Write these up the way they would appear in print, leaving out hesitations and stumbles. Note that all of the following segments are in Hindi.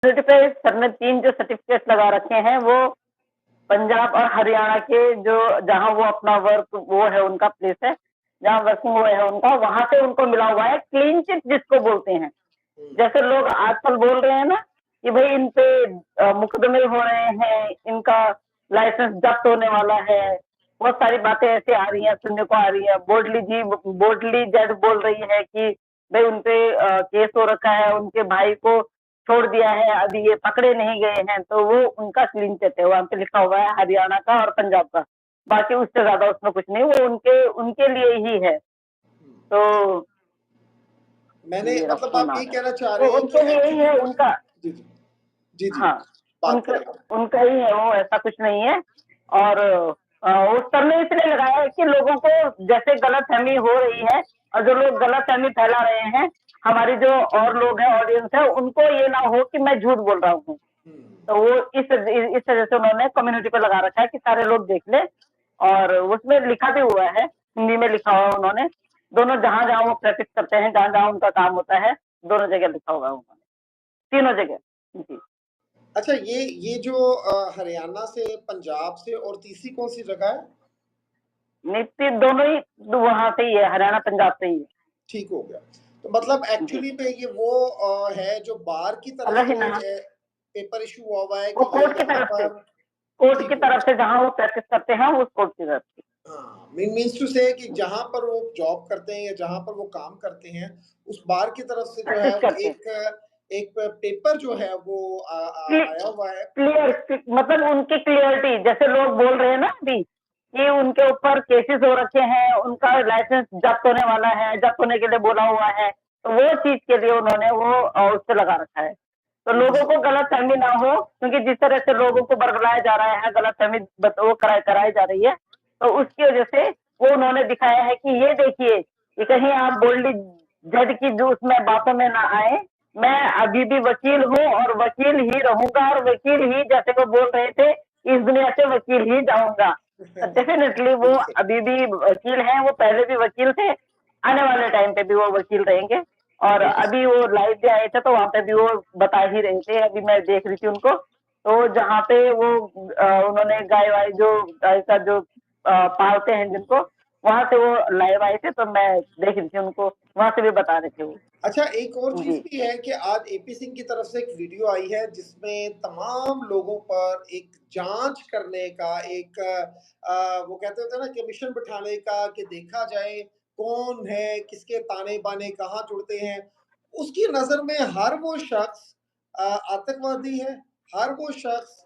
कम्युनिटी पे सर ने 3 जो सर्टिफिकेट लगा रखे हैं वो पंजाब और हरियाणा के जो जहाँ वो अपना वर्क वो है उनका प्लेस है, जहाँ वर्किंग वो है उनका, वहाँ से उनको मिला हुआ है क्लीन चिट जिसको बोलते हैं। जैसे लोग आजकल बोल रहे हैं ना कि भाई इन पे मुकदमे हो रहे हैं, इनका लाइसेंस जब्त होने वाला है, बहुत सारी बातें ऐसे आ रही हैं, सुनने को आ रही है। बोडली जज बोल रही है कि भाई उन पे केस हो रखा है, उनके भाई को छोड़ दिया है, अभी ये पकड़े नहीं गए हैं, तो वो उनका क्लीन चिट है, वहाँ पे लिखा हुआ है हरियाणा का और पंजाब का। बाकी उससे ज्यादा उसमें कुछ नहीं, वो उनके उनके लिए ही है। तो मैंने मेरा मतलब फोन आप आ ये गया, कहना चाह तो रहे हैं कि उनके लिए ही एक्चुअली है में। उनका। जी जी जी जी, हाँ, बात उनका करें। उनका ही है वो, ऐसा कुछ नहीं है। और उस पर ने इसलिए लगाया है कि लोगों को जैसे गलतफहमी हो रही है और जो लोग गलतफहमी फैला रहे हैं, हमारी जो और लोग हैं ऑडियंस है उनको ये ना हो कि मैं झूठ बोल रहा हूँ। तो वो इस वजह से उन्होंने कम्युनिटी पे लगा रखा है कि सारे लोग देख ले। और उसमें लिखा भी हुआ है, हिंदी में लिखा हुआ उन्होंने, दोनों जहां जहां वो प्रैक्टिस करते हैं, जहां जहां उनका काम होता है, दोनों जगह लिखा हुआ है उन्होंने, तीनों जगह। जी। अच्छा, ये जो हरियाणा से, पंजाब से और तीसरी कौन सी जगह है? नीति दोनों ही वहां से ही है, हरियाणा पंजाब से ही है। ठीक हो गया। तो मतलब जी। एक्चुअली में ये वो है जो बार की तरफ अलग ही से ना, पेपर इशू हुआ हुआ है वो कि ये कोर्ट की यहाँ तरफ से, पर। कोर्ट की ठीक हो तरफ गया। से जहां वो प्रैक्टिस करते हैं उस कोर्ट की तरफ से। हाँ, मीन्स टू से कि जहाँ पर वो जॉब करते हैं या जहाँ पर वो काम करते हैं, उस बार की तरफ से जो प्रैक्टिस है वो करते हैं एक पेपर जो है वो आया हुआ है। क्लियर, मतलब उनकी क्लियरिटी, जैसे लोग बोल रहे हैं ना अभी कि उनके ऊपर केसेस हो रखे हैं, उनका लाइसेंस जब्त होने वाला है, जब्त होने के लिए बोला हुआ है, तो वो चीज के लिए उन्होंने वो उस पे लगा रखा है, तो लोगों को गलत फहमी ना हो, क्योंकि जिस तरह से लोगों को बरगलाया जा रहा है, गलत फहमी वो कराई जा रही है, तो उसकी वजह से वो उन्होंने दिखाया है कि ये देखिए कि कहीं आप बोल्डली जज की जो उसमें बातों में ना आए, मैं अभी भी वकील हूँ और वकील ही रहूंगा, और वकील ही, जैसे वो बोल रहे थे, इस दुनिया से वकील ही जाऊंगा। डेफिनेटली वो बिल्कुल। अभी भी वकील हैं, वो पहले भी वकील थे, आने वाले टाइम पे भी वो वकील रहेंगे। और बिल्कुल। अभी वो लाइव भी आए थे तो वहां पे भी वो बता ही रहे थे, अभी मैं देख रही थी उनको, तो जहाँ पे वो उन्होंने गाय वाय जो गाय का जो पालते हैं जिनको, वहां से वो लाइव आए थे, तो मैं देख रही थी उनको, वहां से भी बता रहे थे वो। अच्छा, एक और चीज जी। भी है कि आज एपी सिंह की तरफ से एक वीडियो आई है जिसमें तमाम लोगों पर एक जांच करने का एक वो कहते होते हैं ना, कमीशन बिठाने का, कि देखा जाए कौन है, किसके ताने बाने कहाँ जुड़ते हैं। उसकी नजर में हर वो शख्स आतंकवादी है, हर वो शख्स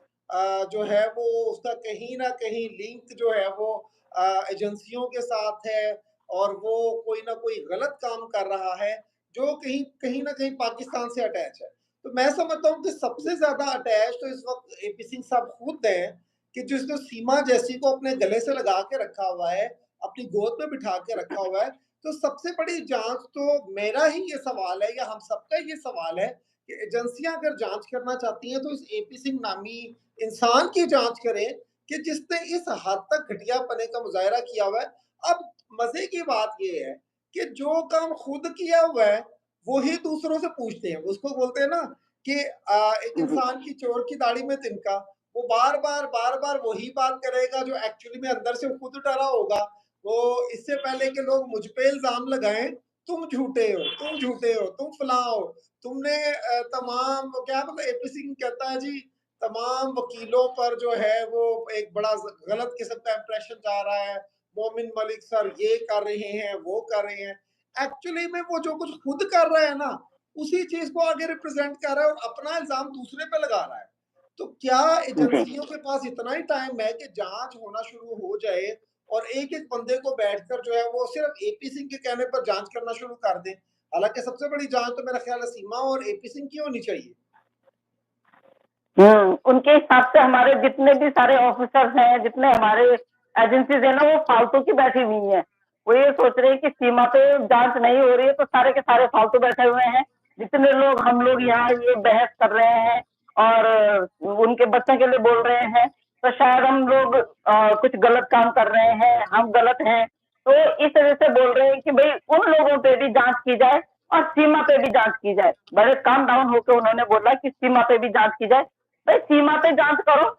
जो है वो उसका कहीं ना कहीं लिंक जो है वो एजेंसियों के साथ है, और वो कोई ना कोई गलत काम कर रहा है जो कहीं कहीं ना कहीं पाकिस्तान से अटैच है। तो मैं समझता हूँ कि सबसे ज्यादा अटैच तो इस वक्त एपी सिंह साहब खुद हैं, कि जिसने सीमा जैसी को अपने गले से लगा के रखा हुआ है, अपनी गोद में बिठा के रखा हुआ है। तो सबसे बड़ी जांच तो मेरा ही ये सवाल है, या हम सबका ये सवाल है, कि एजेंसियां अगर जांच करना चाहती हैं तो इस एपी सिंह नामी इंसान की जांच करें, कि जिसने इस हद तक घटियापने का मुजाहरा किया हुआ है। अब मजे की बात यह है कि जो काम खुद किया हुआ है वो ही दूसरों से पूछते हैं। उसको बोलते हैं ना कि एक जी। इंसान की चोर की दाढ़ी में तिनका, वो बार बार वही बात करेगा जो एक्चुअली में अंदर से खुद डरा होगा। वो इससे पहले कि लोग मुझ पे इल्जाम लगाएं, तुम झूठे हो, तुम झूठे हो, तुम फलां हो, तुमने तमाम क्या मतलब एपी सिंह कहता है जी, तमाम वकीलों पर जो है वो एक बड़ा गलत किस्म का इंप्रेशन जा रहा है। मोमिन मलिक सर ये कर रहे हैं, वो कर रहे हैं। एक्चुअली में वो जो कुछ खुद कर रहा है ना, उसी चीज को आगे रिप्रेजेंट कर रहा है और अपना इल्जाम दूसरे पे लगा रहा है। तो क्या जी। एजेंसियों के पास इतना ही टाइम है कि जांच होना शुरू हो जाए और एक एक बंदे को बैठकर जो है वो सिर्फ एपी सिंह के कहने पर जांच करना शुरू कर दें? हालांकि सबसे बड़ी जांच तो मेरा ख्याल है सीमा और एपी सिंह की होनी चाहिए। उनके हिसाब से हमारे जितने भी सारे ऑफिसर्स हैं, जितने हमारे एजेंसीज है ना, वो फालतू की बैठी हुई हैं। वो ये सोच रहे हैं कि सीमा पे जांच नहीं हो रही है तो सारे के सारे फालतू बैठे हुए हैं। जितने लोग हम लोग यहाँ ये बहस कर रहे हैं और उनके बच्चों के लिए बोल रहे हैं, तो शायद हम लोग कुछ गलत काम कर रहे हैं, हम गलत हैं, तो इस वजह से बोल रहे हैं कि भाई उन लोगों पे भी जांच की जाए और सीमा पे भी जांच की जाए। बड़े काम डाउन होकर उन्होंने बोला कि सीमा पे भी जांच की जाए। भाई सीमा पे जांच करो,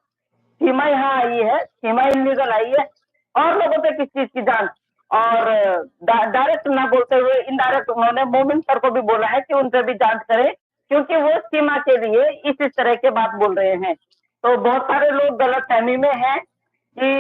सीमा यहाँ आई है, सीमा इलीगल आई है, और लोगों पे किस चीज की जांच? और डायरेक्ट ना बोलते हुए इनडायरेक्ट उन्होंने मोमिन सर को भी बोला है कि उन पे भी जांच करें, क्योंकि वो सीमा के लिए इस तरह के बात बोल रहे हैं। तो बहुत सारे लोग गलत फहमी में हैं कि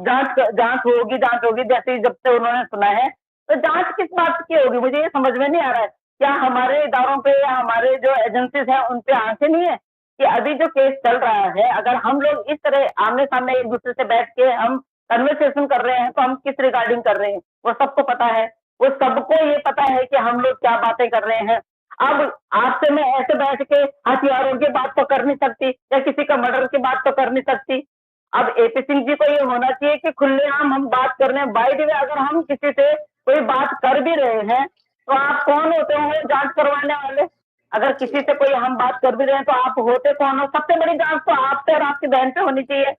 जांच जांच होगी, जांच होगी, जैसे ही जब से उन्होंने सुना है। तो जांच किस बात की होगी, मुझे ये समझ में नहीं आ रहा है। क्या हमारे इदारों पे या हमारे जो एजेंसीज हैं उन पे आंखें नहीं है कि अभी जो केस चल रहा है, अगर हम लोग इस तरह आमने सामने एक दूसरे से बैठ के हम कन्वर्सेशन कर रहे हैं, तो हम किस रिगार्डिंग कर रहे हैं वो सबको पता है। वो सबको ये पता है कि हम लोग क्या बातें कर रहे हैं। अब आपसे मैं ऐसे बैठ के हथियारों की बात तो कर नहीं सकती, या किसी का मर्डर की बात तो कर नहीं सकती। अब एपी सिंह जी को ये होना चाहिए कि खुलेआम हम बात कर रहे हैं। बाय द वे, अगर हम किसी से कोई बात कर भी रहे हैं, तो आप कौन होते हो जांच करवाने वाले? अगर किसी से कोई हम बात कर भी रहे हैं तो आप होते कौन हो? सबसे बड़ी जांच तो आपसे और आपकी बहन पे होनी चाहिए।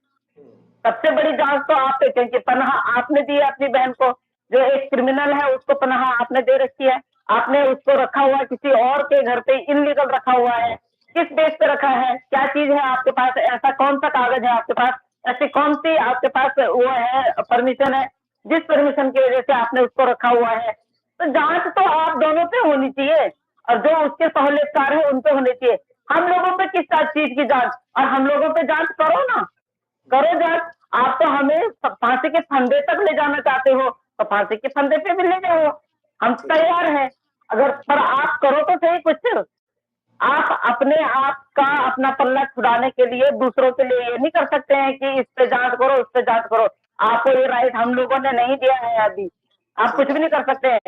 सबसे बड़ी जांच तो आप पे, क्योंकि पनाह आपने दी है अपनी बहन को। जो एक क्रिमिनल है उसको पनाह आपने दे रखी है। आपने उसको रखा हुआ है किसी और के घर पे, इनलीगल रखा हुआ है। किस बेस पे रखा है? क्या चीज है आपके पास? ऐसा कौन सा कागज है आपके पास? ऐसी कौन सी आपके पास वो है, परमिशन है, जिस परमिशन की वजह से आपने उसको रखा हुआ है? तो जांच तो आप दोनों पे होनी चाहिए, और जो उसके सहूलियतकार है उन पे होनी चाहिए। हम लोगों पे किस चीज की जांच? और हम लोगों पे जांच करो ना, करो जांच। आप तो हमें फांसी के फंदे तक ले जाना चाहते हो, तो फांसी के फंदे पे भी ले जाओ, हम तैयार हैं। अगर पर आप करो तो सही कुछ। आप अपने आप का अपना पल्ला छुड़ाने के लिए दूसरों के लिए ये नहीं कर सकते हैं कि इस पे जांच करो, उस पे जांच करो। आपको ये राइट हम लोगों ने नहीं दिया है अभी। आप कुछ भी नहीं कर सकते हैं,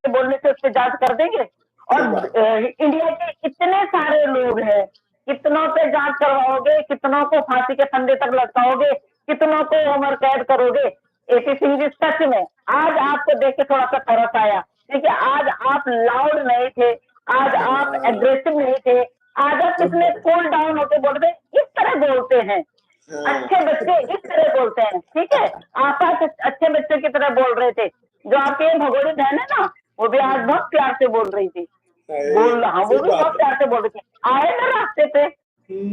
बोलने से उस पे जांच कर देंगे। और इंडिया के इतने सारे लोग हैं, कितनों पे जांच करवाओगे, कितनों को फांसी के फंदे तक लटकाओगे, कितनों को उम्र कैद करोगे? एपी सिंह जी, सच में आज आपको देख के थोड़ा सा तरस आया, क्योंकि आज आप लाउड नहीं थे, आज आप एग्रेसिव नहीं थे। आज आप कितने कूल डाउन होके बोलते, इस तरह बोलते हैं। अच्छे बच्चे इस तरह बोलते हैं, ठीक है? आप अच्छे बच्चे की तरह बोल रहे थे। जो आपके भगोड़ी बहन है ना, वो भी आज बहुत प्यार से बोल रही थी। हाँ, वो भी बहुत प्यार से बोल रही थी। आए ना रास्ते पे,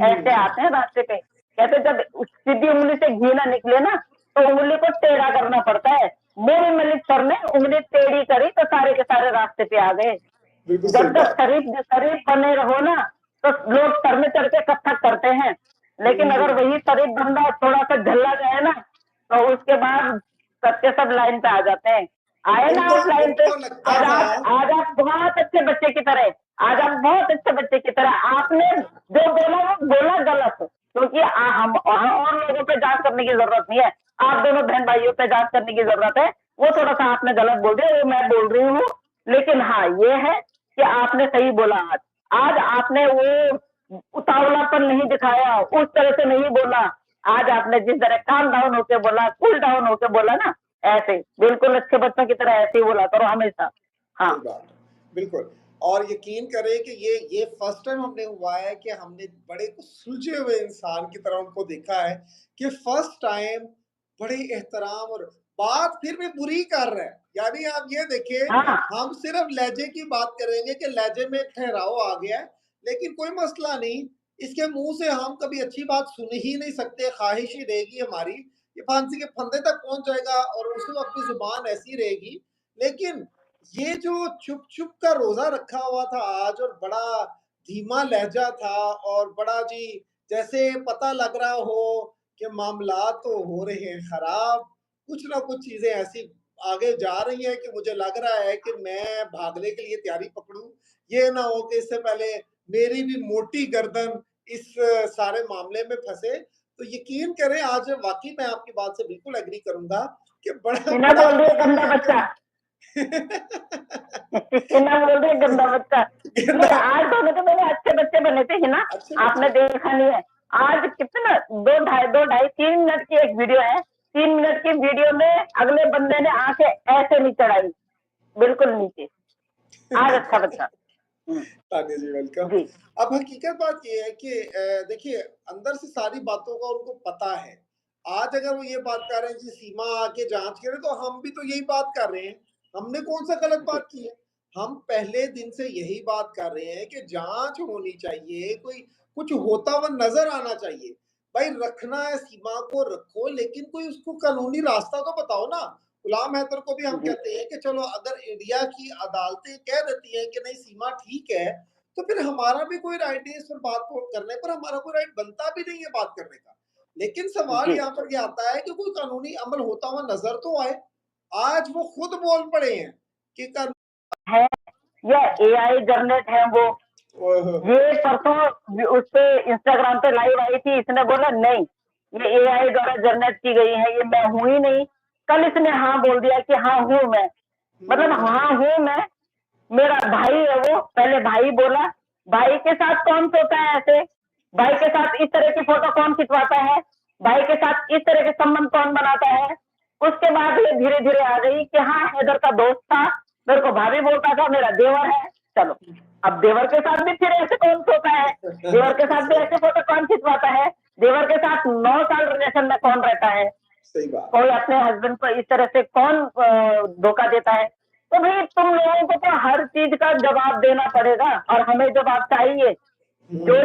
ऐसे आते हैं रास्ते पे, कहते जब सीधी उंगली से घी ना निकले ना, तो उंगली को टेढ़ा करना पड़ता है। मोरी मलिक सर ने उंगली टेढ़ी करी तो सारे के सारे रास्ते पे आ गए। जब तक शरीफ शरीफ बने रहो ना, तो लोग सर में चढ़ के कथक करते हैं। लेकिन अगर वही शरीफ बंदा थोड़ा सा झल्ला जाए ना, तो उसके बाद सबके सब लाइन पे आ जाते हैं। आए ना आप लाइन पे। आज आप बहुत अच्छे बच्चे की तरह, आज आप बहुत अच्छे बच्चे की तरह, आपने जो बोला वो बोला गलत, क्योंकि हम और लोगों पे जांच करने की जरूरत नहीं है। आप दोनों बहन भाइयों पे जांच करने की जरूरत है। वो थोड़ा सा आपने गलत बोल दिया, वो मैं बोल रही हूँ। लेकिन हाँ, ये है कि आपने सही बोला। आज आज आपने वो उतावलापन नहीं दिखाया, उस तरह से नहीं बोला। आज आपने जिस तरह काम डाउन होके बोला, कूल डाउन होके बोला ना, ऐसे बिल्कुल अच्छे बच्चों की तरह ऐसे ही बोला करो हमेशा। हाँ, बिल्कुल। और यकीन करें कि ये फर्स्ट टाइम हमने हुआ है कि हमने बड़े कुछ सुलझे हुए इंसान की तरह उनको देखा है कि फर्स्ट टाइम बड़े एहतराम, और बात फिर भी बुरी कर रहे हैं। यानी आप ये देखिए, हाँ, हम सिर्फ लहजे की बात करेंगे कि लहजे में ठहराव आ गया है, लेकिन कोई मसला नहीं। इसके मुंह से हम कभी अच्छी बात सुन ही नहीं सकते, ख्वाहिश ही रहेगी हमारी, ये फांसी के फंदे तक पहुंच जाएगा और उस वक्त भी जुबान ऐसी रहेगी। लेकिन ये जो चुप चुप का रोजा रखा हुआ था आज, और बड़ा धीमा लहजा था, और बड़ा जी जैसे पता लग रहा हो कि मामला तो हो रहे हैं खराब, कुछ ना कुछ चीजें ऐसी आगे जा रही हैं कि मुझे लग रहा है कि मैं भागने के लिए तैयारी पकड़ूं। ये ना हो कि इससे पहले मेरी भी मोटी गर्दन इस सारे मामले में फंसे। तो यकीन करें, आज वाकई मैं आपकी बात से बिल्कुल एग्री करूंगा कि बड़ा हिना बड़ा बोल रही है गंदा बच्चा। हिना बोल रही है गंदा बच्चा। ये आज दोनों तो मेरे अच्छे बच्चे बने थे हिना, आपने देखा नहीं है। आज कितना 2 ढाई 3 मिनट की एक वीडियो है, 3 मिनट की वीडियो में अगले बंदे ने आंखें ऐसे नहीं चढ़ाई, बिल्कुल नीचे। आज अच्छा बच्चा। तान्या जी वेलकम। अब हकीकत बात ये है कि देखिए, अंदर से सारी बातों का उनको पता है। आज अगर वो ये बात कर रहे हैं कि सीमा आके जांच करे, तो हम भी तो यही बात कर रहे हैं हमने कौन सा गलत बात की है? हम पहले दिन से यही बात कर रहे हैं कि जांच होनी चाहिए, कोई कुछ होता हुआ नजर आना चाहिए। भाई रखना है सीमा को रखो, लेकिन कोई उसको कानूनी रास्ता तो बताओ ना। गुलाम हैदर को भी हम जी कहते हैं कि चलो अगर इंडिया की अदालतें कह देती हैं कि नहीं सीमा ठीक है, तो फिर हमारा भी कोई राइट नहीं, इस पर बात करने पर हमारा कोई राइट बनता भी नहीं है बात करने का। लेकिन सवाल जी यहाँ पर यह आता है कि कोई कानूनी अमल होता हुआ नजर तो आए। आज वो खुद बोल पड़े हैं कि है, या एआई जनरेट है वो। ये परसों उस पे इंस्टाग्राम पे लाइव आई थी, इसने बोला नहीं ये एआई द्वारा जनरेट की गई है, ये मैं हूं ही नहीं। कल इसने हाँ बोल दिया कि हाँ हूं मैं, मतलब हाँ हूं मैं, मेरा भाई है वो। पहले भाई बोला, भाई के साथ कौन सोता है ऐसे, भाई के साथ इस तरह की फोटो कौन खिंचवाता है, भाई के साथ इस तरह के संबंध कौन बनाता है। उसके बाद ये धीरे धीरे आ गई कि हाँ हैदर का दोस्त था, मेरे को भाभी बोलता था, मेरा देवर है। चलो अब देवर के साथ भी फिर ऐसे कौन सोता है, देवर के साथ भी ऐसे फोटो कौन खिंचवाता है, देवर के साथ 9 साल रिलेशन में कौन रहता है, सही बात। कोई अपने हस्बैंड को इस तरह से कौन धोखा देता है। तो भाई तुम लोगों को तो हर चीज का जवाब देना पड़ेगा, और हमें जवाब चाहिए। जो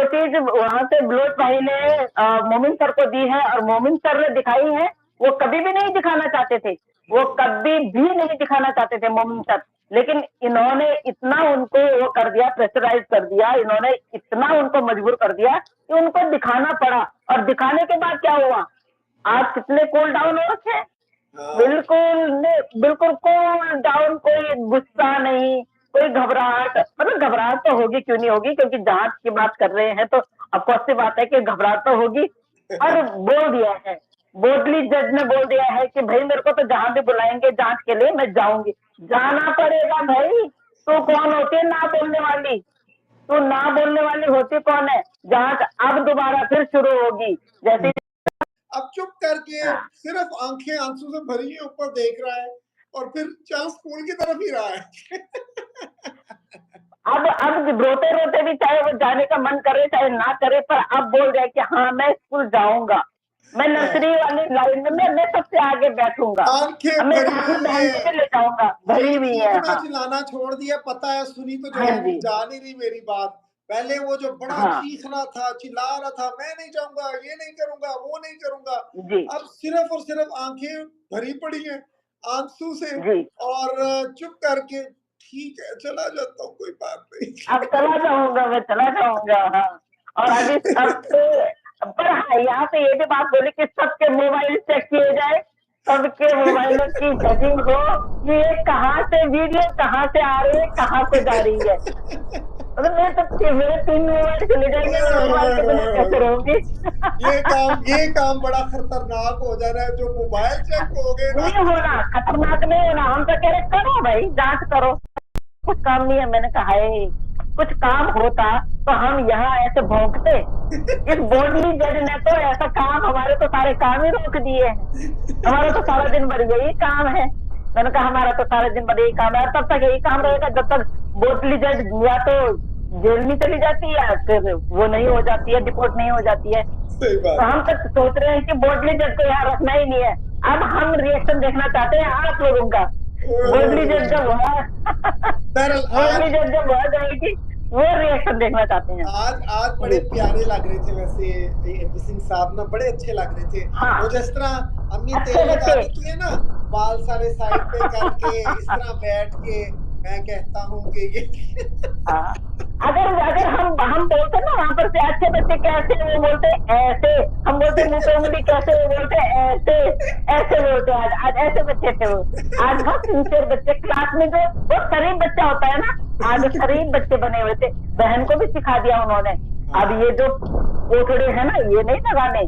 चीज वहां से बलोच भाई ने मोमिन सर को दी है और मोमिन सर ने दिखाई है, वो कभी भी नहीं दिखाना चाहते थे, वो कभी भी नहीं दिखाना चाहते थे मोमिन सर। लेकिन इन्होंने इतना उनको वो कर दिया, प्रेशराइज कर दिया, इन्होंने इतना उनको मजबूर कर दिया कि उनको दिखाना पड़ा। और दिखाने के बाद क्या हुआ, आज कितने कूल डाउन हो रखे हैं, बिल्कुल कूल डाउन, कोई गुस्सा नहीं, कोई घबराहट। मतलब घबराहट तो होगी, क्यों नहीं होगी, क्योंकि जांच की बात कर रहे हैं तो अफकोर्स सी बात है कि घबराहट तो होगी। और बोल दिया है, बोर्डली जज ने बोल दिया है कि भाई मेरे को तो जहां भी बुलाएंगे जांच के लिए मैं जाऊंगी, जाना पड़ेगा भाई। तू कौन होती है ना बोलने वाली, तू ना बोलने वाली होती कौन है। जांच अब दोबारा फिर शुरू होगी, जैसे अब चुप करके सिर्फ आंखें आंसू से भरी है, ऊपर देख रहा है और फिर चल स्कूल की तरफ ही रहा है। अब रोते रोते भी, चाहे वो जाने का मन करे चाहे ना करे, पर अब बोल रहे कि हाँ मैं स्कूल जाऊंगा, मैं नर्सरी वाली लाइन में मैं सबसे आगे बैठूंगा, मैं अपनी बहन को भी ले जाऊंगा, भरी हुई है। हाँ चिल्लाना छोड़ दिया, पता है सुनी तो हाँ जी जा नहीं रही मेरी बात। पहले वो जो बड़ा हाँ चीखना था, चिल्ला रहा था, मैं नहीं जाऊंगा, ये नहीं करूंगा, वो नहीं करूंगा। जी अब सिर्फ और सिर्फ आंखें भरी पड़ी हैं आंसू से जी, और चुप करके ठीक है चला जाता हूँ, कोई बात नहीं। अब चला जाऊंगा, मैं चला जाऊंगा। हाँ, और अभी पर हाँ यहाँ पे ये भी बात बोली कि सबके मोबाइल चेक किए जाए, सबके मोबाइलों की चेकिंग हो कि ये कहाँ से वीडियो कहाँ से आ रही है, कहाँ से जा रही है। मतलब मेरे 3 मोबाइल चले जाएंगे, मैं मोबाइल के बिना कैसे रहूंगी। ये काम बड़ा खतरनाक हो जा रहा है, जो मोबाइल चेक हो गए ना। नहीं होना, खतरनाक नहीं होना, हम तो कह रहे करो भाई जांच करो, कुछ काम नहीं है। मैंने कहा है कुछ काम होता तो हम यहाँ ऐसे भौंकते। इस बोर्डली जज ने तो ऐसा काम, हमारे तो सारे काम ही रोक दिए हैं, हमारा तो सारा दिन भर यही काम है। मैंने कहा हमारा तो सारा दिन भर यही काम है, तब तक यही काम रहेगा जब तक बोर्डली जज या तो जेल में चली जाती है या फिर वो नहीं हो जाती है, डिपोर्ट नहीं हो जाती है। तो हम तक सोच रहे हैं कि बोर्डली जज को यहाँ रखना ही नहीं है। अब हम रिएक्शन देखना चाहते हैं आप लोगों का। बोर्डली जज जब आ जाएगी वो रिएक्शन देखना चाहते हैं। आज बड़े प्यारे लग रहे थे वैसे एपी सिंह साहब ना, बड़े अच्छे लग रहे थे। हाँ, वो जिस तरह अम्मी तेल लगा देती है ना, बाल सारे साइड पे करके इस तरह बैठ के, मैं कहता हूँ कि ये अगर हम बोलते ना वहाँ पर से अच्छे बच्चे कैसे, वो बोलते ऐसे, हम बोलते मुंह पे उंगली कैसे, वो बोलते ऐसे ऐसे बोलते। आज ऐसे बच्चे थे वो, आज बहुत सिंसियर बच्चे, क्लास में जो वो शरीफ बच्चा होता है ना, आज शरीफ बच्चे बने हुए थे। बहन को भी सिखा दिया उन्होंने। अब ये जो कोठड़े है ना ये नहीं लगाने,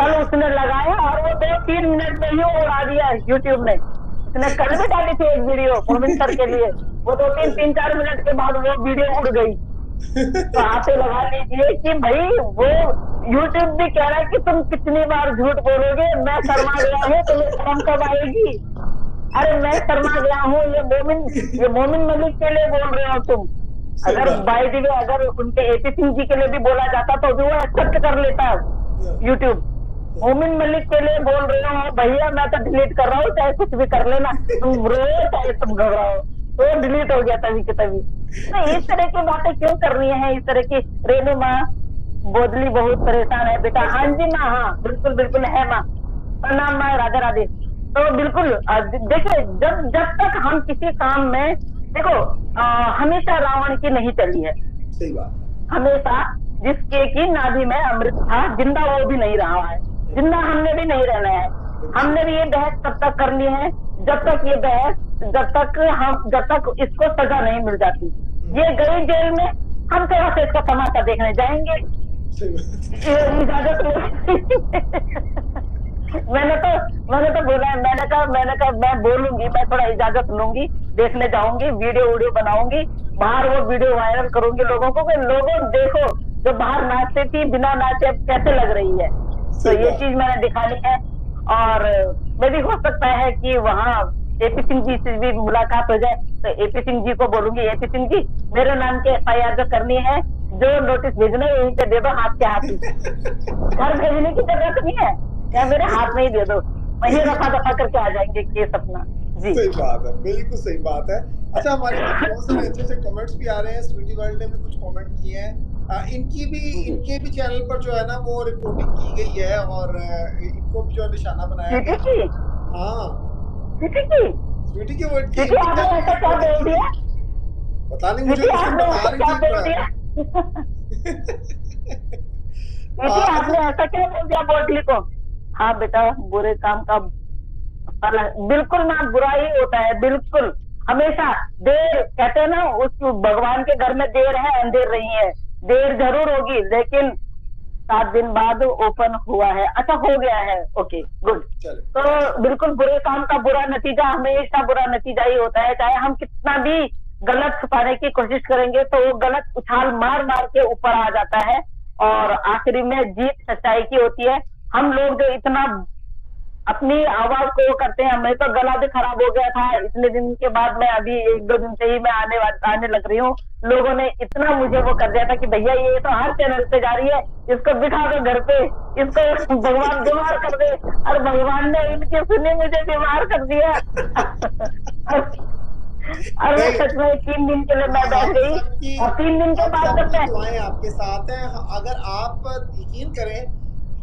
कल उसने लगाया और वो 2-3 मिनट में ही उड़ा दिया यूट्यूब में। उसने कल भी डाली थी एक वीडियो मोमिन सर के लिए, वो 2-3-4 मिनट के बाद वो वीडियो उड़ गई। तो आप लगा लीजिए कि भाई वो यूट्यूब भी कह रहा है कि तुम कितनी बार झूठ बोलोगे, मैं शर्मा गया हूँ, तुम्हें शर्म कब आएगी। अरे मैं शर्मा गया हूँ, ये मोमिन मलिक के लिए बोल रहे हो तुम। अगर बाय द वे अगर उनके एपी सिंह जी के लिए भी बोला जाता तो भी वो एक्सेप्ट कर लेता यूट्यूब। मोमिन मलिक के लिए बोल रहे हो भैया, मैं तो डिलीट कर रहा हूँ, चाहे कुछ भी कर लेना, तुम रो चाहे तुम घबराओ, तो डिलीट हो गया तभी के तभी। तो इस तरह की बातें क्यों कर रही है, इस तरह की। रेणु माँ बोदली बहुत परेशान है बेटा। हाँ जी माँ, हाँ बिल्कुल बिल्कुल है माँ। प्रणाम माँ, राधा राधे। तो बिल्कुल देखिए, जब जब तक हम किसी काम में, देखो हमेशा रावण की नहीं चली है। सही बात। हमेशा जिसके की नाभि में अमृत था, जिंदा वो भी नहीं रहा है, जिंदा हमने भी नहीं रहना है। हमने भी ये बहस तब तक करनी है जब तक ये बहस, जब तक इसको सजा नहीं मिल जाती। ये गई जेल में, हम थोड़ा सा इसका तमाशा देखने जाएंगे। इजाजत मैंने तो बोला है, मैंने कहा मैं बोलूंगी, मैं थोड़ा इजाजत लूंगी, देखने जाऊंगी, वीडियो बनाऊंगी, बाहर वो वीडियो वायरल करूंगी लोगों को, कि लोगों देखो जो बाहर नाचती थी बिना नाचे अब कैसे लग रही है। तो ये चीज मैंने दिखानी है। और मे भी हो सकता है कि वहाँ एपी सिंह जी से भी मुलाकात हो जाए, तो एपी सिंह जी को बोलूंगी, एपी सिंह जी मेरे नाम के FIR जो करनी है, जो नोटिस भेजना है यहीं पे दे दो, हाथ के हाथ ही। घर भेजने की जरूरत नहीं है, या मेरे हाथ में ही दे दो, वही रफा दफा करके आ जाएंगे केस अपना। जी सही बात है, बिल्कुल सही बात है। अच्छा, हमारे पास बहुत सारे अच्छे अच्छे कमेंट्स भी आ रहे हैं। स्वीटी वर्ल्ड ने भी कुछ कमेंट किए हैं। इनके भी चैनल पर जो है ना वो रिपोर्टिंग की गई है, और इनको भी जो निशाना बनाया गया। हाँ स्वीटी की वो पता नहीं, मुझे तो सिर्फ बता रही आपने ऐसा क्या बोल दिया बोटली को। हाँ बेटा, बुरे काम का बिल्कुल ना, बुरा ही होता है, बिल्कुल हमेशा। देर कहते हैं ना, उस भगवान के घर में देर है अंधेर नहीं है, देर जरूर होगी, लेकिन 7 दिन बाद ओपन हुआ है, अच्छा हो गया है, ओके गुड। तो बिल्कुल बुरे काम का बुरा नतीजा हमेशा बुरा नतीजा ही होता है, चाहे हम कितना भी गलत छुपाने की कोशिश करेंगे तो वो गलत उछाल मार मार के ऊपर आ जाता है, और आखिरी में जीत सच्चाई की होती है। हम लोग जो इतना अपनी आवाज को करते हैं, मैं तो गला भी खराब हो गया था इतने दिन के बाद, मैं अभी 1-2 दिन से ही मैं आने लग रही हूँ। लोगों ने इतना मुझे वो कर दिया था कि भैया ये तो हर चैनल पे जा रही है, इसको बिठा दो घर पे, इसको भगवान बीमार कर दे। और भगवान ने इनकी सुनी, मुझे बीमार कर दिया। और मैं सच में 3 दिन के लिए मैं बैठ गई, और 3 दिन के बाद दुआएं आपके साथ हैं। अगर आप यकीन करें,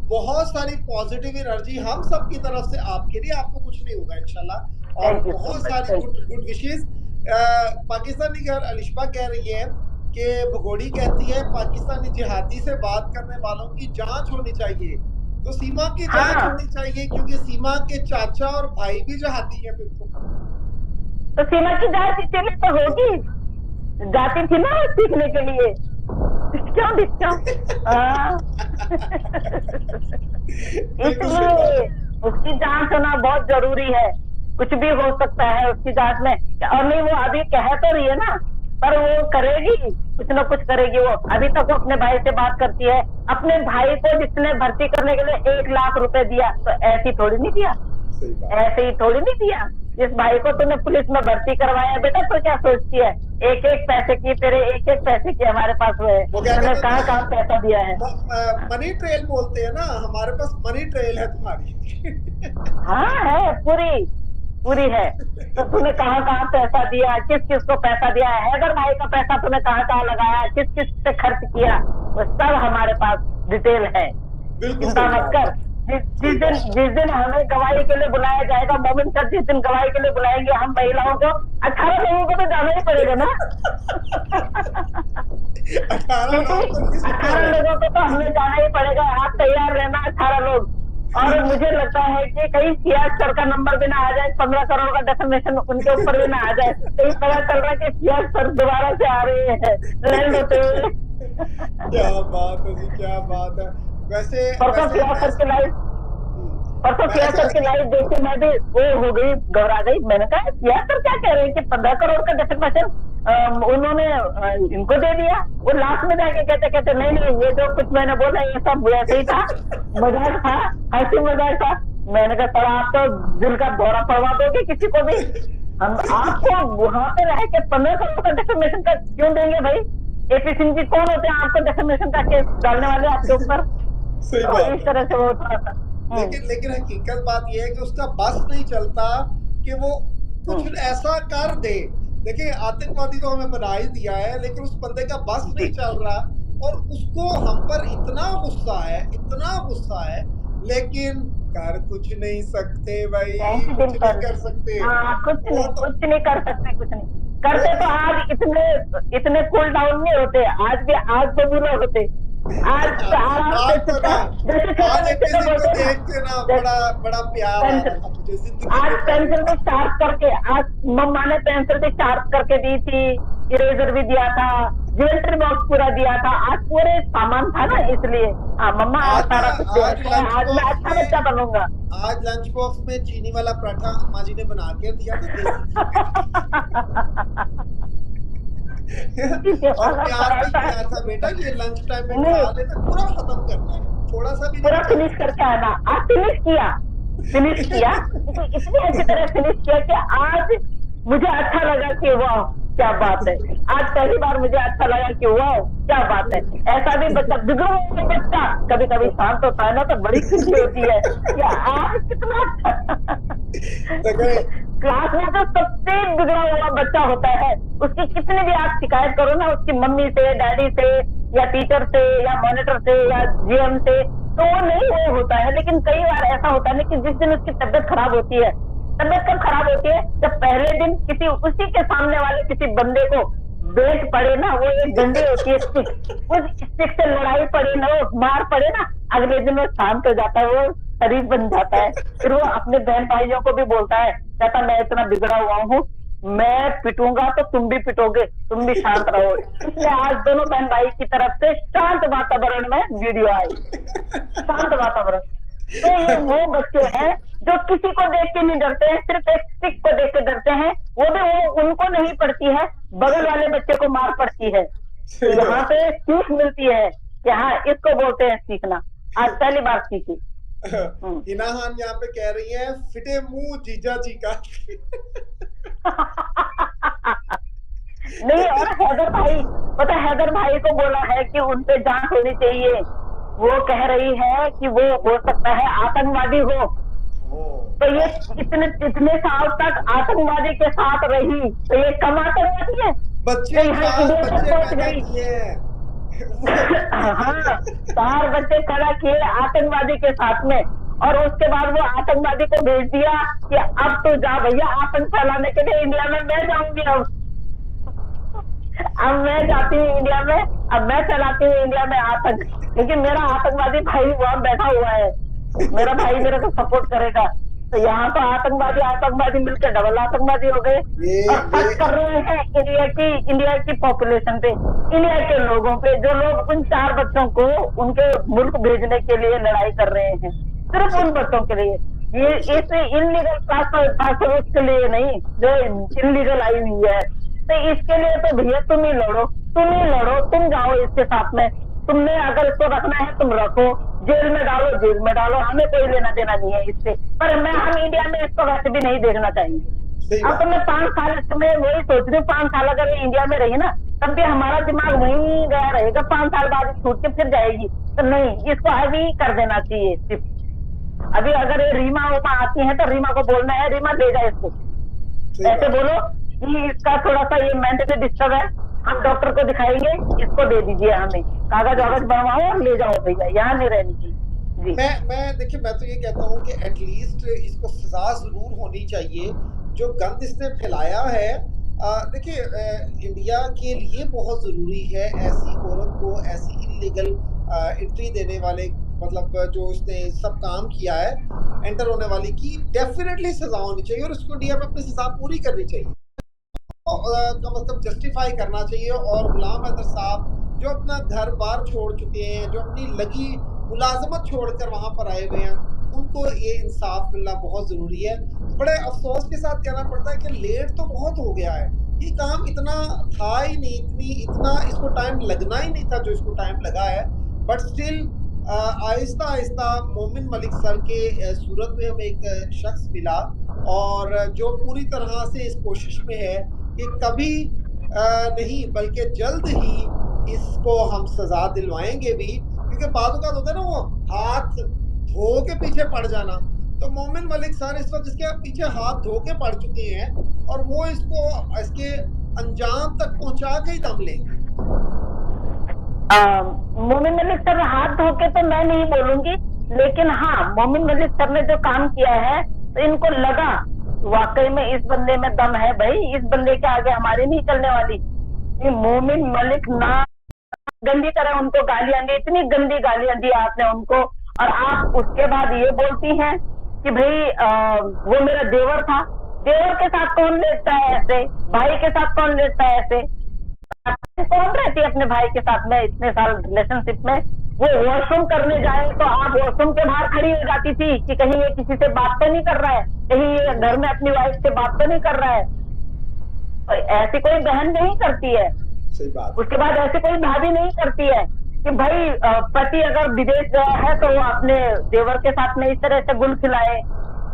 बहुत सारी पॉजिटिव एनर्जी हम सब की तरफ से आपके लिए, आपको कुछ नहीं होगा इंशाल्लाह, और बहुत सारी गुड विशेस। पाकिस्तानी घर अलिशबा कह रही है कि भगोड़ी कहती है पाकिस्तानी जिहादी से बात करने वालों की जांच होनी चाहिए, तो सीमा की जांच होनी चाहिए, क्योंकि सीमा के चाचा और भाई भी जिहादी हैं। तो सीमा की जांच इसलिए तो होगी, जाती थी ना सीखने के लिए, क्यों इसलिए उसकी जांच होना बहुत जरूरी है। कुछ भी हो सकता है उसकी जांच में, और नहीं वो अभी कह तो रही है ना, पर वो करेगी, कुछ ना कुछ करेगी। वो अभी तक वो अपने भाई से बात करती है, अपने भाई को जिसने भर्ती करने के लिए 1 लाख रुपए दिया, तो ऐसे ही थोड़ी नहीं दिया, ऐसे ही थोड़ी नहीं दिया। जिस भाई को तूने पुलिस में भर्ती करवाया बेटा, तो क्या सोचती है, एक एक पैसे की, तेरे एक एक पैसे की हमारे पास हुए, मैंने कहाँ पैसा दिया है। मनी ट्रेल बोलते हैं ना, हमारे पास मनी ट्रेल है तुम्हारी। हाँ है, पूरी है। तो तूने कहाँ पैसा दिया, किस किस को पैसा दिया है, हैदर भाई का पैसा तूने कहाँ लगाया, किस किस पे खर्च किया, वो सब हमारे पास डिटेल है, चिंता मत कर। जिस दिन हमें गवाही के लिए बुलाया जाएगा, मोमिन सर जिस दिन गवाही के लिए बुलाएंगे हम महिलाओं को, 18 लोगों को तो जाना ही पड़ेगा ना। 18 लोगों को तो हमें जाना ही पड़ेगा, आप तैयार रहना 18 लोग। और मुझे लगता है कि कहीं सियाज सर का नंबर भी ना आ जाए, 15 करोड़ का डेफिनेशन उनके ऊपर भी ना आ जाए, कहीं पता चल रहा है कि सियाज सर दोबारा से आ रहे हैं लैंड होते हुए। क्या बात है जी, क्या बात है। वैसे परसों सियासत की लाइव देख के मैं भी वो हो गई, घबरा गई। मैंने कहा सियासत क्या कह रहे हैं कि 15 करोड़ का डेफिनेशन उन्होंने इनको दे दिया। वो लास्ट में जाके कहते नहीं ये जो कुछ मैंने बोला ये सब वैसे ही था, मजाक था, हंसी मजाक था। मैंने कहा सर आप तो दिल का दौरा पड़वा दोगे किसी को भी, हम आपको वहां पे रह के 15 करोड़ का डेफिनेशन का क्यों देंगे भाई। एपी सिंह जी कौन होते हैं आपको डेफिनेशन का केस डालने वाले आपके ऊपर। तो इस तरह से वो थोड़ा सा लेकिन लेकिन हकीकत बात ये है कि उसका बस नहीं चलता कि वो कुछ ऐसा कर दे। देखिए आतंकवादी तो हमें बना ही दिया है, लेकिन उस बंदे का बस नहीं चल रहा और उसको हम पर इतना गुस्सा है, लेकिन कर कुछ नहीं सकते भाई, कुछ नहीं कर सकते। कुछ नहीं कर सकते, कुछ नहीं करते। तो आज इतने कूल डाउन नहीं होते, आज तो बुरा होते। आज आराम से आज किसी को देख के ना बड़ा प्यार आ रहा था मुझे जिंदगी में। आज पेंसिल को शार्प करके, आज मम्मा ने पेंसिल से शार्प करके दी थी, इरेजर भी दिया था, ज्वेलरी बॉक्स पूरा दिया था, आज पूरे सामान था ना, इसलिए मम्मा सारा कुछ आज मैं अच्छा बच्चा बनूंगा। आज लंच बॉक्स में चीनी वाला पराठा अम्मा जी ने बना के दिया और प्यार भी किया था बेटा, ये लंच टाइम में खा लेना, पूरा खत्म करना है, थोड़ा सा भी पूरा फिनिश करके आना। आज फिनिश किया इतनी अच्छी तरह फिनिश किया कि आज मुझे अच्छा लगा कि वाह क्या बात है। आज पहली बार मुझे अच्छा लगा कि वाह क्या बात है। ऐसा भी बच्चा कभी कभी शांत होता है ना, तो बड़ी खुशी होती है कि आज कितना अच्छा। क्लास में तो सबसे बिगड़ा हुआ बच्चा होता है, उसकी कितनी भी आप शिकायत करो ना, उसकी मम्मी से, डैडी से, या टीचर से, या मॉनिटर से, या जीएम से, तो वो नहीं वो होता है। लेकिन कई बार ऐसा होता है ना कि जिस दिन उसकी तबियत खराब होती है, तबियत कब खराब होती है, जब पहले दिन उसी के सामने वाले किसी बंदे को बेच पड़े ना, वो एक डंडी होती है स्टिक, उस स्टिक से लड़ाई पड़े ना, वो मार पड़े ना, अगले दिन वो शांत हो जाता है, वो शरीफ बन जाता है। फिर वो अपने बहन भाइयों को भी बोलता है, कहता मैं इतना बिगड़ा हुआ हूँ, मैं पिटूंगा तो तुम भी पिटोगे, तुम भी शांत रहो। इसलिए आज दोनों बहन भाई की तरफ से शांत वातावरण में वीडियो आई, शांत वातावरण। तो ये वो बच्चे हैं जो किसी को देख के नहीं डरते हैं, सिर्फ एक स्टिक को देख के डरते हैं, वो भी वो उनको नहीं पड़ती है, बगल वाले बच्चे को मार पड़ती है। तो यहाँ पे सीख मिलती है कि हाँ, इसको बोलते हैं सीखना। आज पहली बार सीखी। हिना खान यहाँ पे कह रही है, फिटे मुंह जीजा जी का। नहीं, और हैदर भाई, पता हैदर भाई को बोला है कि उन पे जांच होनी चाहिए। वो कह रही है कि वो हो सकता है आतंकवादी हो। तो ये इतने साल तक आतंकवादी के साथ रही, तो ये कम आतंकवादी है। बच्चे पहुंच गई। हाँ, 4 बच्चे खड़ा किए आतंकवादी के साथ में, और उसके बाद वो आतंकवादी को भेज दिया कि अब तो जा भैया आतंक फैलाने के लिए इंडिया में मैं जाऊंगी। अब मैं जाती हूँ इंडिया में, अब मैं चलाती हूँ इंडिया में आतंक, लेकिन मेरा आतंकवादी भाई वहां बैठा हुआ है, मेरा भाई मेरे को सपोर्ट करेगा। तो यहाँ तो आतंकवादी मिलकर डबल आतंकवादी हो गए, और टच कर रहे हैं इंडिया की पॉपुलेशन पे, इंडिया के लोगों पे, जो लोग उन 4 बच्चों को उनके मुल्क भेजने के लिए लड़ाई कर रहे हैं, सिर्फ उन बच्चों के लिए। ये इस इनलीगल पासपोर्ट के लिए नहीं, जो इनलीगल आई हुई है। तो इसके लिए तो भैया तुम ही लड़ो, तुम जाओ इसके साथ में। तुमने अगर इसको रखना है तुम रखो, जेल में डालो, हमें कोई लेना देना नहीं है इससे। पर हम इंडिया में इसको वैसे भी नहीं देखना चाहिए। अब तो मैं 5 साल में वही सोच रही हूँ, 5 साल अगर इंडिया में रही ना, तब भी हमारा दिमाग वहीं गया रहेगा, 5 साल बाद छूट के फिर जाएगी। तो नहीं, इसको अभी कर देना चाहिए सिर्फ। अभी अगर ये रीमा आती है तो रीमा को बोलना है, रीमा ले जाए इसको, ऐसे बोलो कि इसका थोड़ा सा ये मेंटली डिस्टर्ब है, हम डॉक्टर को दिखाएंगे, इसको दे दीजिए, हमें कागज वागज बनवाओ और ले जाओ भैया, यहाँ नहीं रहनी चाहिए। देखिए मैं तो ये कहता हूँ कि एटलीस्ट इसको सजा जरूर होनी चाहिए। जो गंद इसने फैलाया है, देखिए इंडिया के लिए बहुत जरूरी है ऐसी औरत को, ऐसी इलीगल एंट्री देने वाले, मतलब जो इसने सब काम किया है एंटर होने वाली की, डेफिनेटली सजा होनी चाहिए, और इसको इंडिया में अपनी सजा पूरी करनी चाहिए, तो मतलब जस्टिफाई करना चाहिए। और गुलाम हैदर साहब जो अपना घर बार छोड़ चुके हैं, जो अपनी लगी मुलाजमत छोड़कर वहां पर आए हुए हैं, उनको ये इंसाफ मिलना बहुत जरूरी है। बड़े अफसोस के साथ कहना पड़ता है कि लेट तो बहुत हो गया है, ये काम इतना था ही नहीं, इतना इसको टाइम लगना ही नहीं था जो इसको टाइम लगा है। बट स्टिल आहिस्ता आहिस्ता मोमिन मलिक सर के सूरत में हमें एक शख्स मिला, और जो पूरी तरह से इस कोशिश में है कि कभी नहीं बल्कि जल्द ही इसको हम सजा दिलवाएंगे भी, क्योंकि बाद होता है ना, वो हाथ धो के पीछे पड़ जाना। तो मोमिन मलिक सर इस वक्त इसके पीछे हाथ धो के पड़ चुके हैं और वो इसको इसके अंजाम तक पहुंचा के ही दम लेंगे। मोमिन मलिक सर हाथ धो के तो मैं नहीं बोलूंगी, लेकिन हाँ मोमिन मलिक सर ने जो काम किया है तो इनको लगा वाकई में इस बंदे में दम है भाई, इस बंदे के आगे हमारी नहीं चलने वाली। मोमिन मलिक ना गंदी तरह उनको गालियां दी, इतनी गंदी गालियां दी आपने उनको, और आप उसके बाद ये बोलती हैं कि भाई वो मेरा देवर था। देवर के साथ कौन लेटता है ऐसे, भाई के साथ कौन लेटता है ऐसे, कौन रहती है अपने भाई के साथ में इतने साल रिलेशनशिप में। वो वॉशरूम करने जाए तो आप वॉशरूम के बाहर खड़ी हो जाती थी कि कहीं ये किसी से बात तो नहीं कर रहा है, कहीं ये घर में अपनी वाइफ से बात तो नहीं कर रहा है। ऐसी कोई बहन नहीं करती है। सही बात। उसके बाद ऐसी कोई भाभी नहीं करती है कि भाई पति अगर विदेश गया है तो वो अपने देवर के साथ में इस तरह से गुल खिलाए।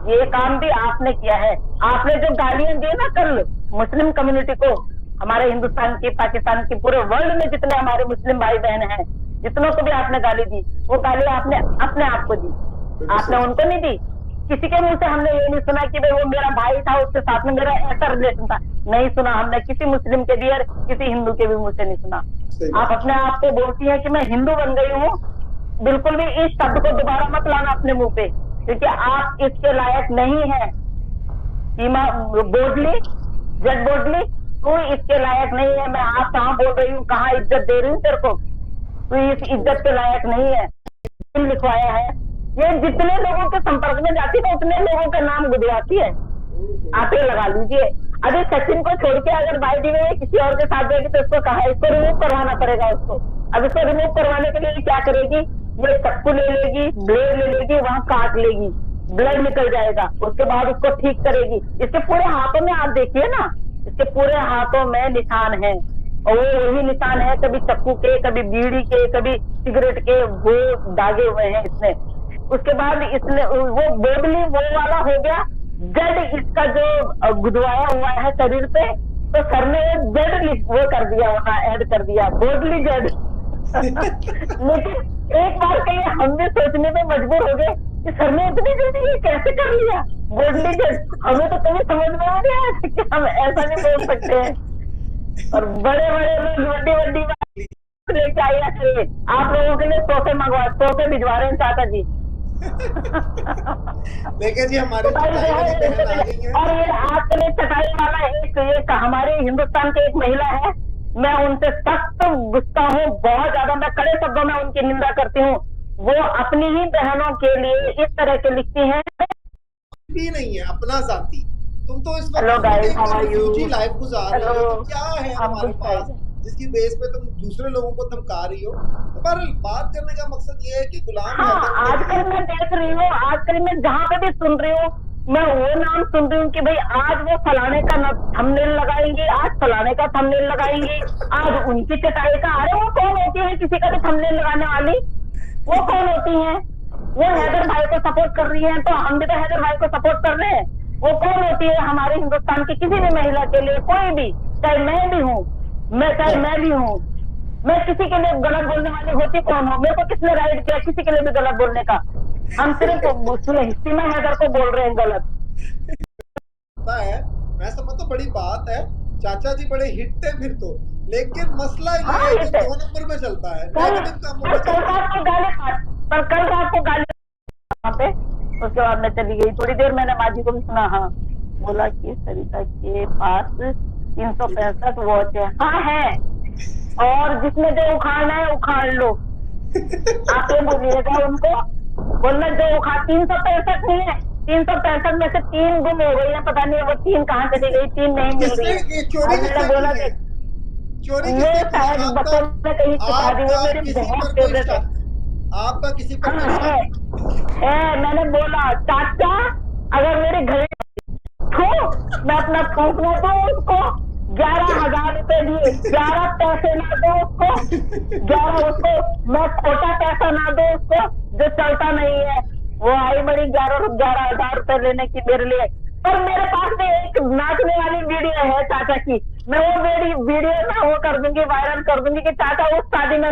ये काम भी आपने किया है। आपने जो गालियां दी ना कल मुस्लिम कम्युनिटी को, हमारे हिंदुस्तान की, पाकिस्तान की, पूरे वर्ल्ड में जितने हमारे मुस्लिम भाई बहन हैं, जितनों को भी आपने गाली दी, वो गाली आपने अपने आप को दी, आपने उनको नहीं दी। किसी के मुंह से हमने ये नहीं सुना कि भाई वो मेरा भाई था, उसके साथ में मेरा ऐसा रिलेशन था, नहीं सुना हमने किसी मुस्लिम के भी और किसी हिंदू के भी मुंह से नहीं सुना। आप अपने आप को बोलती हैं कि मैं हिंदू बन गई हूँ, बिल्कुल भी इस शब्द को दोबारा मत लाना अपने मुंह पे, क्योंकि आप इसके लायक नहीं है। सीमा बोडली, जज बोडली, तू इसके लायक नहीं है। मैं आप कहाँ बोल रही हूँ, कहाँ इज्जत दे रही हूँ तेरे को, तू इस इज्जत के लायक नहीं है। लिखवाया है, ये जितने लोगों के संपर्क में जाती है उतने लोगों का नाम गुदवाती है। आप ये लगा लीजिए। अभी सचिन को छोड़ के अगर बाई दी में किसी और के साथ जाएगी तो इसको कहा, इसको रिमूव करवाना पड़ेगा उसको। अब इसको रिमूव करवाने के लिए क्या करेगी, ये चाकू ले लेगी, ब्लेड ले लेगी, वहां काट लेगी, ब्लड निकल जाएगा, उसके बाद उसको ठीक करेगी। इसके पूरे हाथों में आप देखिए ना, इसके पूरे हाथों में निशान है, और वो वही निशान है कभी चक्कू के, कभी बीड़ी के, कभी सिगरेट के, वो दागे हुए हैं इसने। उसके बाद इसने वो बोबली वो वाला हो गया, जड इसका जो गुदवाया हुआ है शरीर पे, तो सर ने जड वो कर दिया, वहां ऐड कर दिया बोबली जड। लेकिन एक बार के लिए हम भी सोचने में मजबूर हो गए कि सर ने इतनी जल्दी ये कैसे कर लिया बोबली जड। हमें तो कभी समझ में नहीं आया कि हम ऐसा नहीं बोल सकते हैं। और बड़े बड़े लोग बड़ी बड़ी बात लेके आए, आप लोगों के लिए तोहफे मंगवा, तोहफे भिजवा रहे हैं चाचा जी। लेकिन जी हमारे और ये आपके लिए चटाई वाला एक हमारे हिंदुस्तान की एक महिला है, मैं उनसे सख्त गुस्सा हूँ, बहुत ज्यादा, मैं कड़े शब्दों में उनकी निंदा करती हूँ। वो अपनी ही बहनों के लिए इस तरह के लिखती हैं। भी नहीं है अपना जाती, तुम तो इस वक्त लाइफ गुजार रहे हो, तो क्या है हमारे पास जिसकी बेस पे तुम दूसरे लोगों को धमका रही हो। तो पर बात करने का मकसद ये है कि गुलाम आजकल मैं देख रही हूँ, आजकल मैं जहाँ पे भी सुन रही हूँ, मैं वो नाम सुन रही हूँ कि भाई आज वो फलाने का थंबनेल लगाएंगे, आज फलाने का थंबनेल लगाएंगे, आज उनकी चटाई का। अरे वो कौन होती है किसी का भी थंबनेल लगाने वाली, वो कौन होती है? वो हैदर भाई को सपोर्ट कर रही है, तो हम भी तो हैदर भाई को सपोर्ट कर रहे हैं। वो कौन होती है हमारे हिंदुस्तान की किसी भी महिला के लिए, कोई भी, चाहे मैं भी हूँ, चाहे मैं भी हूँ, मैं किसी के लिए गलत बोलने वाली होती कौन हूँ? मेरे को किसने राइट किया किसी के लिए भी गलत बोलने का? हम सिर्फ सीमा हैदर को बोल रहे हैं गलत है। मैं समझ तो बड़ी बात है, चाचा जी बड़े हिट है फिर तो, लेकिन मसला ये है कि 2 नंबर में चलता है, नेगेटिव कामों में चलता है। पर कल रात को गाली वहाँ पे, उसके बाद मैं चली गई। थोड़ी देर मैंने माजी को भी सुना, हाँ बोला कि सरिता के पास 365 वॉच है। हाँ है, और जिसमें जो उखाड़ना है उखाड़ लो। आप ये बोलिएगा उनको, बोलना जो उखाड़ 365 नहीं है, 365 में से 3 गुम हो गई है, पता नहीं वो 3 कहाँ चली गई, 3 नहीं मिल रही है। मैंने बोला ये शायद बच्चों में कहीं छिपा दी, वो मेरी बहुत फेवरेट है। आपका किसी पर मैंने बोला चाचा अगर मेरे घर मैं अपना फूकना दो उसको, 11,000 रुपए दिए, 11 पैसे ना दो उसको, 11 उसको मैं खोटा पैसा ना दो उसको जो चलता नहीं है। वो आई बड़ी 11,000 रुपए लेने की मेरे लिए। और मेरे पास में एक नाचने वाली वीडियो है चाचा की, मैं वो वीडियो ना वो कर दूंगी, वायरल कर दूंगी कि चाचा उस शादी में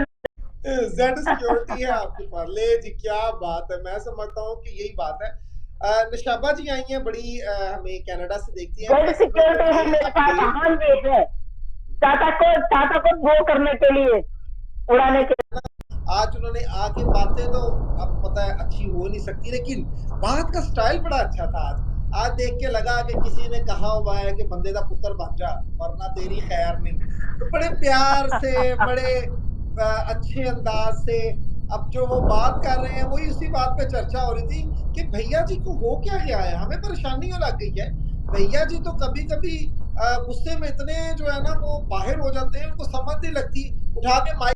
ज़ेड सिक्योरिटी है आपके पास। ले जी, क्या बात है! मैं समझता हूँ कि यही बात है। निशाबा जी आई हैं, बड़ी हमें कनाडा से देखती हैं। जेड फैसल भाई सिक्योरिटी को है नई मेरे पास, अपडेट। हाँ जी है। टाटा को वो करने के लिए, उड़ाने के। आज उन्होंने आके बातें तो अब पता है अच्छी हो नहीं सकती, लेकिन बात का स्टाइल बड़ा अच्छा था आज। आज देख के लगा कि किसी ने कहा हुआ है कि बंदे दा पुत्र बन जा, वरना तेरी खैर नहीं। तो बड़े प्यार से, बड़े अच्छे अंदाज से अब जो वो बात कर रहे हैं, वही उसी बात पे चर्चा हो रही थी कि भैया जी को हो क्या गया है, हमें परेशानी हो लग गई है। भैया जी तो कभी-कभी गुस्से में इतने जो है ना वो बाहिर हो जाते हैं, उनको समझ नहीं लगती, उठा के माइक